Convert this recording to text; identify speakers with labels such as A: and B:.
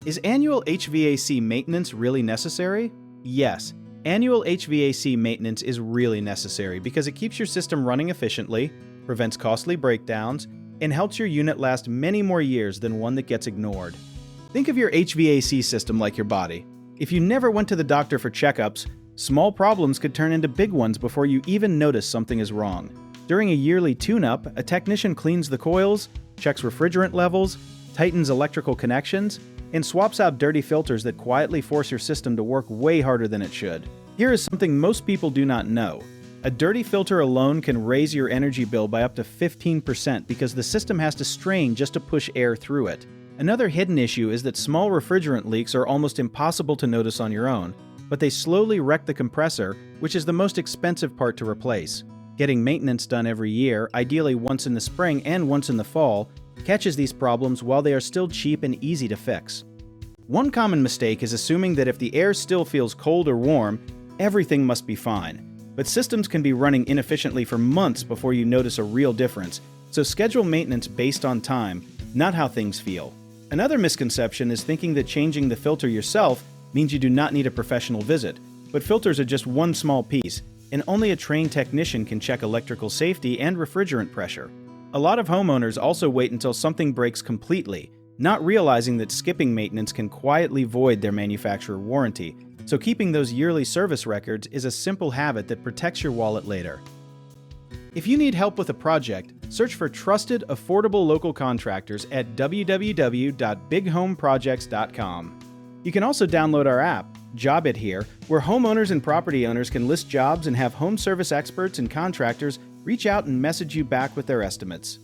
A: Is annual HVAC maintenance really necessary? Yes, annual HVAC maintenance is really necessary because it keeps your system running efficiently, prevents costly breakdowns, and helps your unit last many more years than one that gets ignored. Think of your HVAC system like your body. If you never went to the doctor for checkups, small problems could turn into big ones before you even notice something is wrong. During a yearly tune-up, a technician cleans the coils, checks refrigerant levels, tightens electrical connections, and swaps out dirty filters that quietly force your system to work way harder than it should. Here is something most people do not know. A dirty filter alone can raise your energy bill by up to 15% because the system has to strain just to push air through it. Another hidden issue is that small refrigerant leaks are almost impossible to notice on your own, but they slowly wreck the compressor, which is the most expensive part to replace. Getting maintenance done every year, ideally once in the spring and once in the fall, catches these problems while they are still cheap and easy to fix. One common mistake is assuming that if the air still feels cold or warm, everything must be fine. But systems can be running inefficiently for months before you notice a real difference, so schedule maintenance based on time, not how things feel. Another misconception is thinking that changing the filter yourself means you do not need a professional visit, but filters are just one small piece, and only a trained technician can check electrical safety and refrigerant pressure. A lot of homeowners also wait until something breaks completely, not realizing that skipping maintenance can quietly void their manufacturer warranty, so keeping those yearly service records is a simple habit that protects your wallet later. If you need help with a project, search for trusted, affordable local contractors at www.bighomeprojects.com. You can also download our app, Job It Here, where homeowners and property owners can list jobs and have home service experts and contractors reach out and message you back with their estimates.